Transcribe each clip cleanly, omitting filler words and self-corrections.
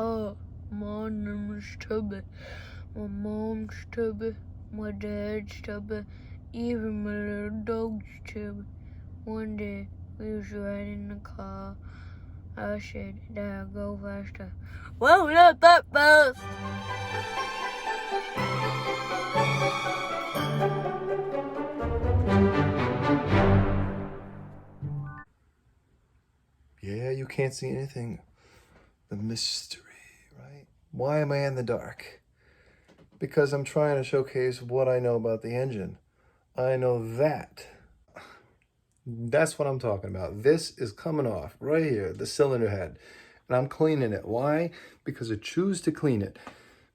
car. My name is Tubby. My mom's Tubby. My dad's Tubby. Even my little dog's Tubby. One day, we was riding in the car. I said, Dad, go faster. Well, not that fast. Yeah, you can't see anything. The mystery, right? Why am I in the dark? Because I'm trying to showcase what I know about the engine. I know that. That's what I'm talking about. This is coming off right here, the cylinder head. And I'm cleaning it. Why? Because I choose to clean it.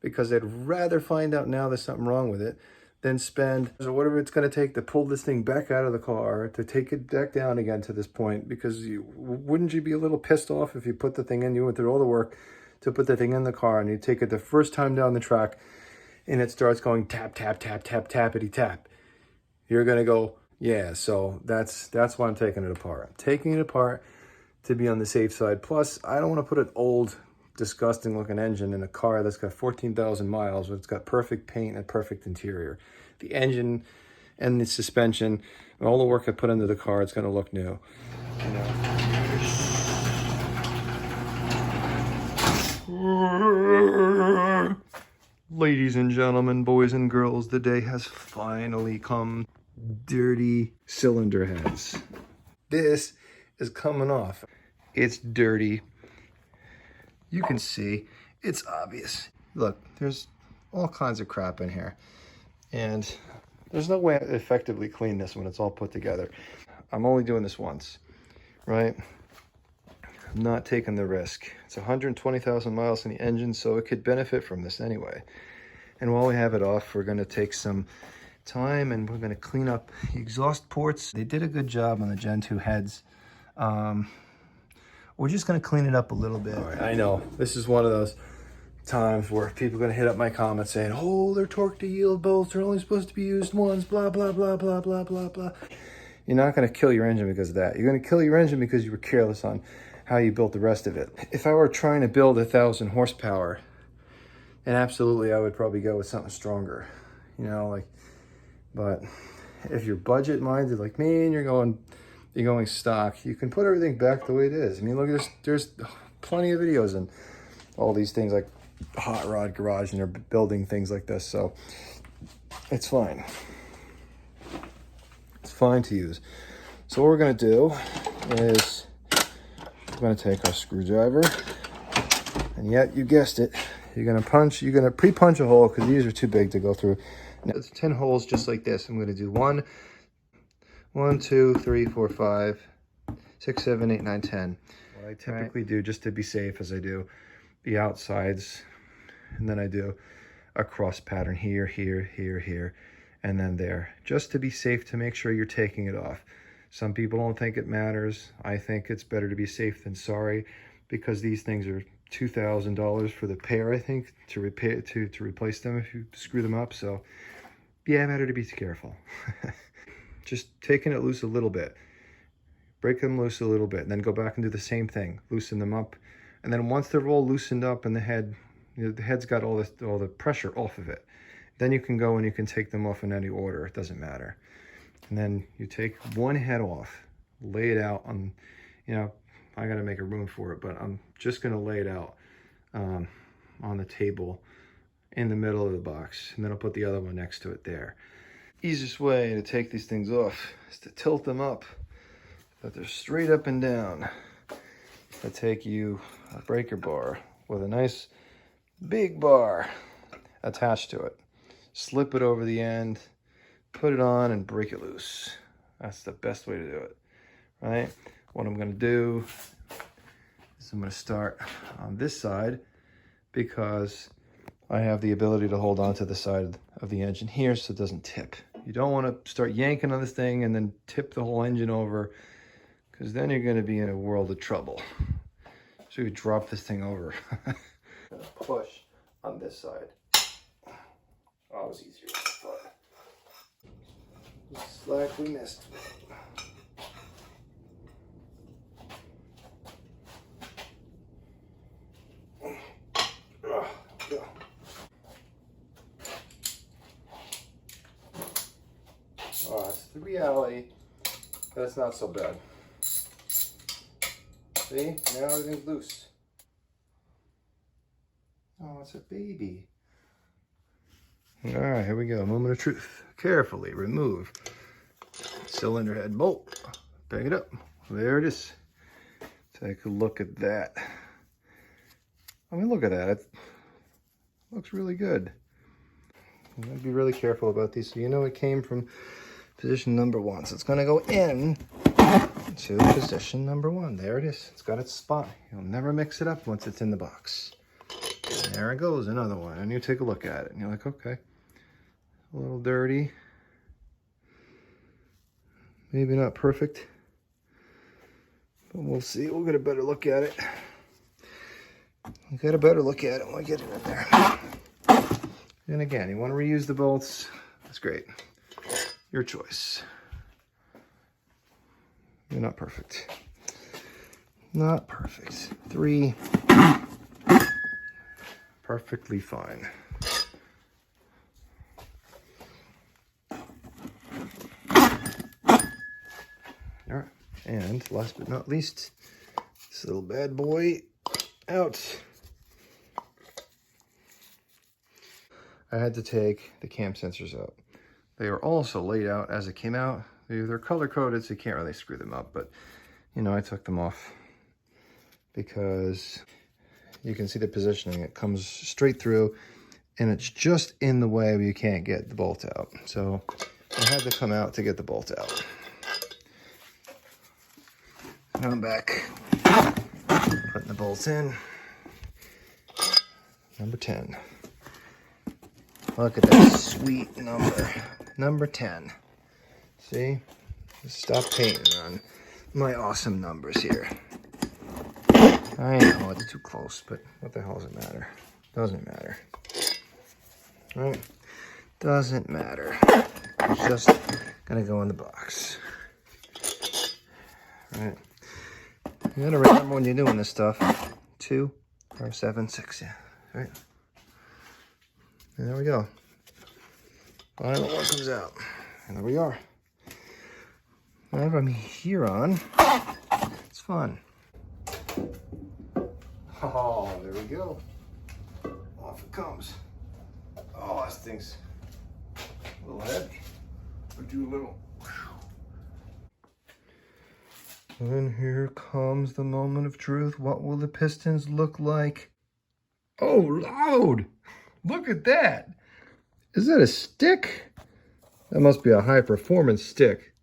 Because I'd rather find out now there's something wrong with it than spend whatever it's going to take to pull this thing back out of the car, to take it back down again to this point. Because wouldn't you be a little pissed off if you put the thing in, you went through all the work to put the thing in the car, and you take it the first time down the track and it starts going tap, tap, tap, tap, tappity tap. You're going to go, yeah, so that's why I'm taking it apart. I'm taking it apart to be on the safe side. Plus, I don't want to put an old, disgusting looking engine in a car that's got 14,000 miles, but it's got perfect paint and perfect interior. The engine and the suspension and all the work I put into the car, it's going to look new. You know. Ladies and gentlemen, boys and girls, the day has finally come. Dirty cylinder heads. This is coming off. It's dirty. You can see, it's obvious. Look, there's all kinds of crap in here. And there's no way to effectively clean this when it's all put together. I'm only doing this once, right? I'm not taking the risk. It's 120,000 miles in the engine, so it could benefit from this anyway. And while we have it off, we're going to take some time and we're going to clean up the exhaust ports. They did a good job on the Gen 2 heads. We're just going to clean it up a little bit. Right, I know this is one of those times where people are going to hit up my comments saying, oh, they're torque to yield bolts, they're only supposed to be used once, blah, blah, blah, blah, blah, blah, blah. You're not going to kill your engine because of that. You're going to kill your engine because you were careless on how you built the rest of it. If I were trying to build 1,000 horsepower, and absolutely I would probably go with something stronger, you know, like, but if you're budget minded like me and you're going stock, you can put everything back the way it is. I mean, look, there's plenty of videos and all these things like Hot Rod Garage, and they're building things like this, so it's fine. It's fine to use. So what we're gonna do is we're gonna take our screwdriver, and yet you guessed it, you're gonna pre-punch a hole because these are too big to go through. Now, it's 10 holes just like this. I'm gonna do 1, 2, 3, 4, 5, 6, 7, 8, 9, 10. What I typically do, just to be safe, is I do the outsides, and then I do a cross pattern here, here, here, here, and then there, just to be safe, to make sure you're taking it off. Some people don't think it matters. I think it's better to be safe than sorry, because these things are $2,000 for the pair, I think, to replace them if you screw them up. So yeah, better to be careful. Just taking it loose a little bit, break them loose a little bit, and then go back and do the same thing, loosen them up. And then once they're all loosened up and the head, the head's got all the pressure off of it, then you can go and you can take them off in any order. It doesn't matter. And then you take one head off, lay it out on, you know, I got to make a room for it, but I'm just going to lay it out on the table in the middle of the box. And then I'll put the other one next to it there. Easiest way to take these things off is to tilt them up so that they're straight up and down. I take you a breaker bar with a nice big bar attached to it. Slip it over the end, put it on, and break it loose. That's the best way to do it, right? What I'm going to do is I'm going to start on this side because I have the ability to hold on to the side of the engine here so it doesn't tip. You don't want to start yanking on this thing and then tip the whole engine over, because then you're going to be in a world of trouble. So you drop this thing over. Push on this side. Always easier, but slack we missed. reality that it's not so bad. See, now everything's loose. Oh, it's a baby. All right, here we go. Moment of truth. Carefully remove cylinder head bolt. Pick it up. There it is. Take a look at that. I mean, look at that. It looks really good. I'm going to be really careful about these. So you know it came from position number 1. So it's going to go in to position number 1. There it is. It's got its spot. You'll never mix it up once it's in the box. And there it goes, another one. And you take a look at it and you're like, okay, a little dirty. Maybe not perfect. But we'll see. We'll get a better look at it. We'll get a better look at it when we get it in there. And again, you want to reuse the bolts. That's great. Your choice. You're not perfect. Not perfect. 3. Perfectly fine. All right. And last but not least, this little bad boy out. I had to take the cam sensors out. They are also laid out as it came out. They're color coded, so you can't really screw them up, but you know, I took them off because you can see the positioning. It comes straight through and it's just in the way where you can't get the bolt out. So I had to come out to get the bolt out. Now I'm back, putting the bolts in. Number 10. Look at that sweet number. Number 10. See? Just stop painting on my awesome numbers here. I know it's too close, but what the hell does it matter? Doesn't matter. Right? Doesn't matter. It's just gonna go in the box. Right? You gotta remember when you're doing this stuff. 2, 5, 7, 6, yeah. Right? And there we go. Final one comes out. And there we are. Now from here on, it's fun. Oh, there we go. Off it comes. Oh, this thing's a little heavy. We'll do a little. And here comes the moment of truth. What will the pistons look like? Oh, loud! Look at that. Is that a stick? That must be a high performance stick.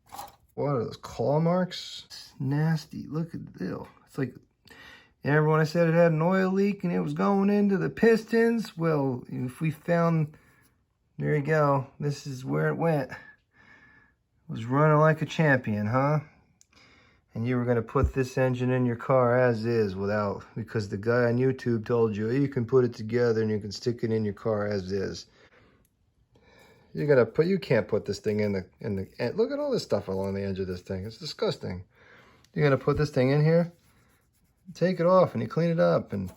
What are those claw marks? It's nasty. Look at this. It's like, remember when I said it had an oil leak and it was going into the pistons? Well, if we found, there you go. This is where it went. It was running like a champion, huh? And you were going to put this engine in your car as is without, because the guy on YouTube told you, you can put it together and you can stick it in your car as is. You're going to put, you can't put this thing in the, look at all this stuff along the edge of this thing. It's disgusting. You're going to put this thing in here, take it off and you clean it up and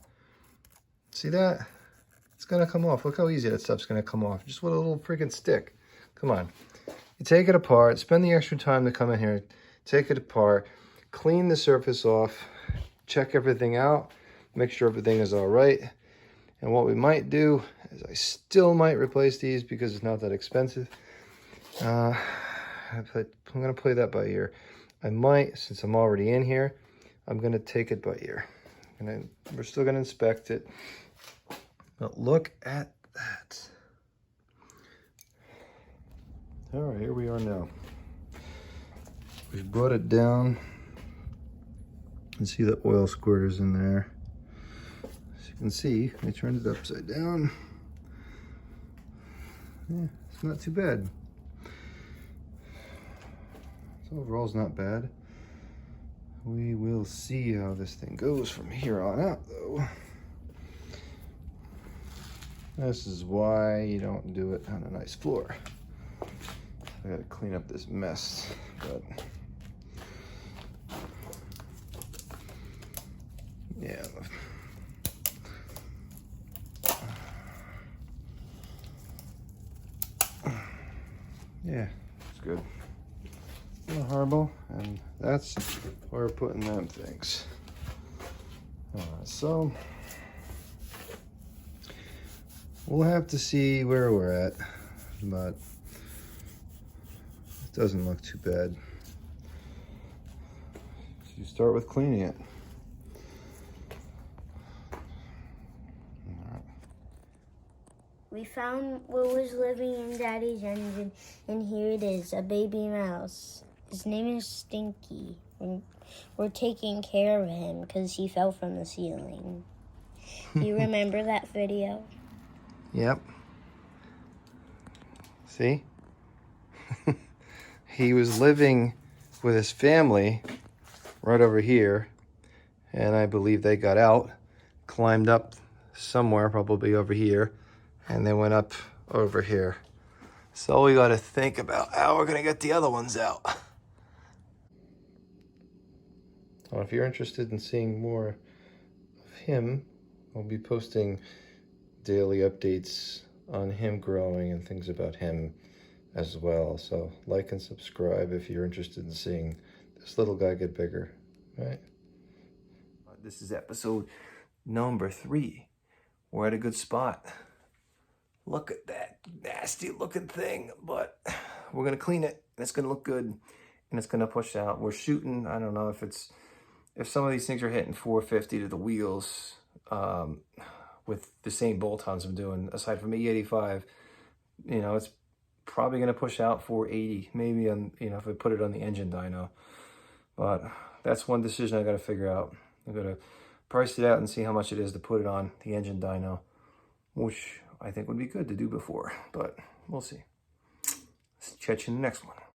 see that? It's going to come off. Look how easy that stuff's going to come off. Just with a little freaking stick. Come on. You take it apart, spend the extra time to come in here, take it apart, clean the surface off, check everything out, make sure everything is all right. And what we might do is I still might replace these because it's not that expensive. I'm going to play that by ear. I might, since I'm already in here, I'm going to take it by ear. And we're still going to inspect it. But look at that. All right, here we are now. We've brought it down. You can see the oil squirters in there. As you can see, I turned it upside down. Yeah, it's not too bad. So overall, it's not bad. We will see how this thing goes from here on out, though. This is why you don't do it on a nice floor. I gotta clean up this mess, but yeah. Yeah, it's good. Harbor, and that's where we're putting them things. So we'll have to see where we're at, but it doesn't look too bad. So you start with cleaning it. We found what was living in Daddy's engine, and here it is, a baby mouse. His name is Stinky. We're taking care of him because he fell from the ceiling. You remember that video? Yep. See? He was living with his family right over here, and I believe they got out, climbed up somewhere, probably over here, and they went up over here. So we got to think about how we're going to get the other ones out. Well, if you're interested in seeing more of him, I'll be posting daily updates on him growing and things about him as well. So like and subscribe if you're interested in seeing this little guy get bigger, right? This is episode number 3. We're at a good spot. Look at that nasty looking thing, but we're gonna clean it and it's gonna look good and it's gonna push out. We're shooting, I don't know if some of these things are hitting 450 to the wheels with the same bolt-ons I'm doing, aside from E85, you know, it's probably gonna push out 480, maybe on, you know, if I put it on the engine dyno. But that's one decision I gotta figure out. I gotta price it out and see how much it is to put it on the engine dyno, which I think would be good to do before, but we'll see. Let's catch you in the next one.